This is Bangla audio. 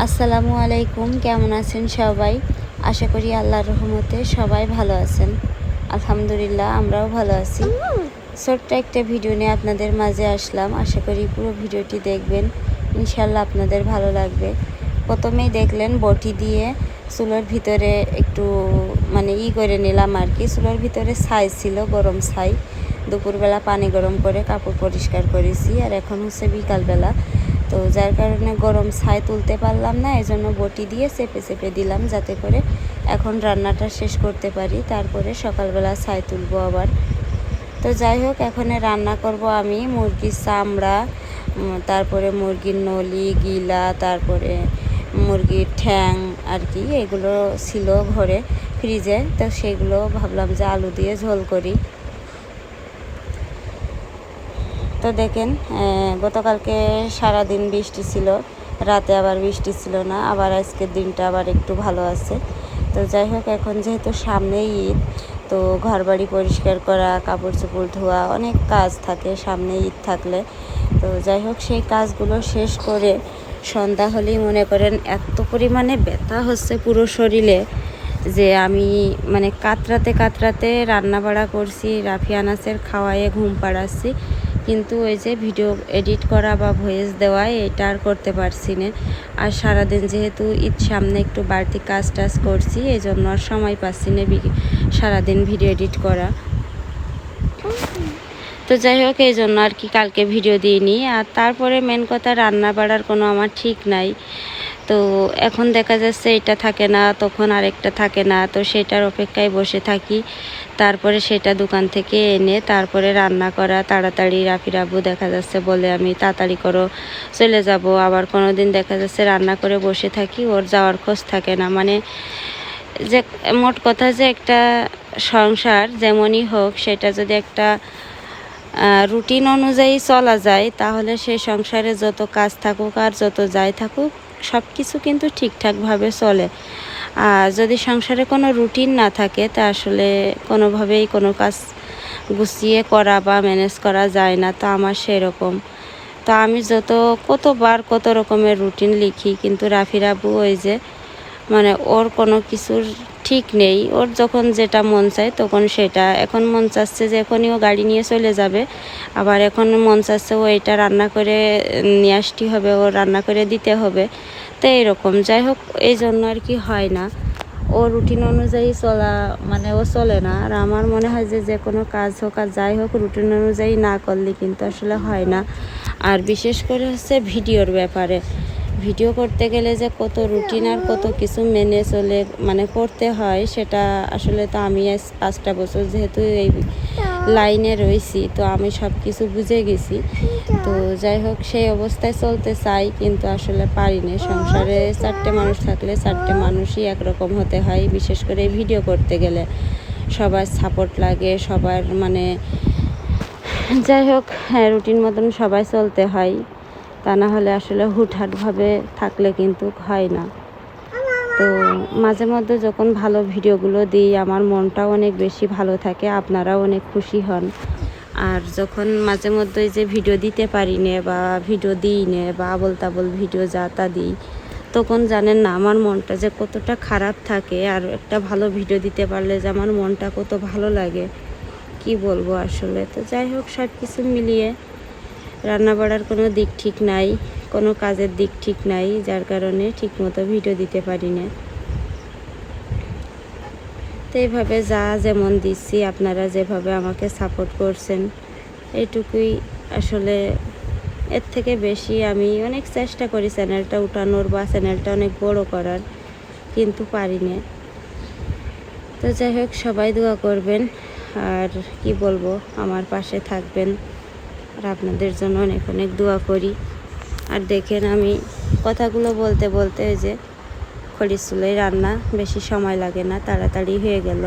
আসসালামু আলাইকুম, কেমন আছেন সবাই? আশা করি আল্লাহর রহমতে সবাই ভালো আছেন। আলহামদুলিল্লাহ, আমরাও ভালো আছি। ছোট্ট একটা ভিডিও নিয়ে আপনাদের মাঝে আসলাম। আশা করি পুরো ভিডিওটি দেখবেন, ইনশাল্লাহ আপনাদের ভালো লাগবে। প্রথমেই দেখলেন বটি দিয়ে চুলোর ভিতরে একটু করে নিলাম আর কি। চুলোর ভিতরে ছাই ছিল, গরম ছাই। দুপুরবেলা পানি গরম করে কাপড় পরিষ্কার করেছি, আর এখন হচ্ছে বিকালবেলা। তো যার কারণে গরম ছাই তুলতে পারলাম না, এজন্য বটি দিয়ে চেপে চেপে দিলাম, যাতে করে এখন রান্নাটা শেষ করতে পারি, তারপরে সকালবেলা ছাই তুলবো আবার। তো যাই হোক, এখন রান্না করব আমি মুরগির চামড়া, তারপরে মুরগির নলি, গিলা, তারপরে মুরগির ঠ্যাং আর কি। এগুলো ছিল ঘরে ফ্রিজে, তো সেগুলো ভাবলাম যে আলু দিয়ে ঝোল করি। তো দেখেন, গতকালকে সারাদিন বৃষ্টি ছিল, রাতে আবার বৃষ্টি ছিল না, আবার আজকের দিনটা আবার একটু ভালো আছে। তো যাই হোক, এখন যেহেতু সামনেই ঈদ, তো ঘরবাড়ি পরিষ্কার করা, কাপড় চোপড় ধোয়া, অনেক কাজ থাকে সামনে ঈদ থাকলে। তো যাই হোক, সেই কাজগুলো শেষ করে সন্ধ্যা হলেই মনে করেন এত পরিমাণে ব্যথা হচ্ছে পুরো শরীরে, যে আমি কাতরাতে কাতরাতে রান্না বাড়া করছি, রাফি আনাসের খাওয়াইয়ে ঘুম পাড়াচ্ছি, কিন্তু ওই যে ভিডিও এডিট করা বা ভয়েস দেওয়া এটা আর করতে পারছি না। আর সারাদিন যেহেতু ঈদ সামনে একটু বাড়তি কাজ টাজ করছি, এই জন্য আর সময় পাচ্ছি না সারাদিন ভিডিও এডিট করা। তো যাই হোক, এই জন্য আর কি কালকে ভিডিও দিইনি। আর তারপরে মেন কথা, রান্না বাড়ার কোনো আমার ঠিক নাই। তো এখন দেখা যাচ্ছে এটা থাকে না, তখন আরেকটা থাকে না, তো সেটার অপেক্ষায় বসে থাকি। তারপরে সেটা দোকান থেকে এনে তারপরে রান্না করা তাড়াতাড়ি। রাফির আব্বু দেখা যাচ্ছে বলে আমি তাড়াতাড়ি করো, চলে যাব। আবার কোনো দিন দেখা যাচ্ছে রান্না করে বসে থাকি, ওর যাওয়ার খোঁজ থাকে না। যে মোট কথা, যে একটা সংসার যেমনই হোক, সেটা যদি একটা রুটিন অনুযায়ী চলা যায়, তাহলে সেই সংসারে যত কাজ থাকুক আর যত যাই থাকুক, সব কিছু কিন্তু ঠিকঠাকভাবে চলে। আর যদি সংসারে কোনো রুটিন না থাকে, তা আসলে কোনোভাবেই কোনো কাজ গুছিয়ে করা বা ম্যানেজ করা যায় না। তো আমার সেরকম। তো আমি কতবার কত রকমের রুটিন লিখি, কিন্তু রাফির আব্বু ওই যে ওর কোনো কিছুর ঠিক নেই। ওর যখন যেটা মন চায় তখন সেটা। এখন মন চাচ্ছে যে এখনই ও গাড়ি নিয়ে চলে যাবে, আবার এখন মন চাচ্ছে ও এটা রান্না করে নিয়ে আসতে হবে, ও রান্না করে দিতে হবে। তো এইরকম। যাই হোক, এই জন্য আর কি হয় না, ও রুটিন অনুযায়ী চলা ও চলে না। আর আমার মনে হয় যে কোনো কাজ হোক আর যাই হোক, রুটিন অনুযায়ী না করলে কিন্তু আসলে হয় না। আর বিশেষ করে হচ্ছে ভিডিওর ব্যাপারে, ভিডিও করতে গেলে যে কত রুটিন আর কত কিছু মেনে চলে করতে হয়, সেটা আসলে তো আমি 5টা বছর যেহেতু এই লাইনে রয়েছি, তো আমি সব কিছু বুঝে গেছি। তো যাই হোক, সেই অবস্থায় চলতে চাই, কিন্তু আসলে পারি না। সংসারে 4টে মানুষ থাকলে 4টে মানুষই একরকম হতে হয়। বিশেষ করে ভিডিও করতে গেলে সবার সাপোর্ট লাগে, সবার যাই হোক, হ্যাঁ, রুটিন মতন সবাই চলতে হয়। তা না হলে আসলে হুটহাটভাবে থাকলে কিন্তু হয় না। তো মাঝে মধ্যে যখন ভালো ভিডিওগুলো দিই, আমার মনটাও অনেক বেশি ভালো থাকে, আপনারাও অনেক খুশি হন। আর যখন মাঝে মধ্যে যে ভিডিও দিতে পারি না বা ভিডিও দিই না বা আবল তাবল ভিডিও যা তা দিই, তখন জানেন না আমার মনটা যে কতটা খারাপ থাকে। আর একটা ভালো ভিডিও দিতে পারলে যে আমার মনটা কত ভালো লাগে, কি বলবো আসলে। তো যাই হোক, সব কিছু মিলিয়ে রান্না বাড়ার কোনো দিক ঠিক নাই, কোনো কাজের দিক ঠিক নাই, যার কারণে ঠিকমতো ভিডিও দিতে পারি না। তো এইভাবে যা যেমন দিচ্ছি, আপনারা যেভাবে আমাকে সাপোর্ট করছেন, এইটুকুই আসলে। এর থেকে বেশি আমি অনেক চেষ্টা করি চ্যানেলটা উঠানোর বা চ্যানেলটা অনেক বড় করার, কিন্তু পারি না। তো যাই হোক, সবাই দোয়া করবেন, আর কি বলবো, আমার পাশে থাকবেন। আর আপনাদের জন্য অনেক অনেক দোয়া করি। আর দেখেন, আমি কথাগুলো বলতে বলতে ওই যে খড়ির চুলায় রান্না, বেশি সময় লাগে না, তাড়াতাড়ি হয়ে গেল।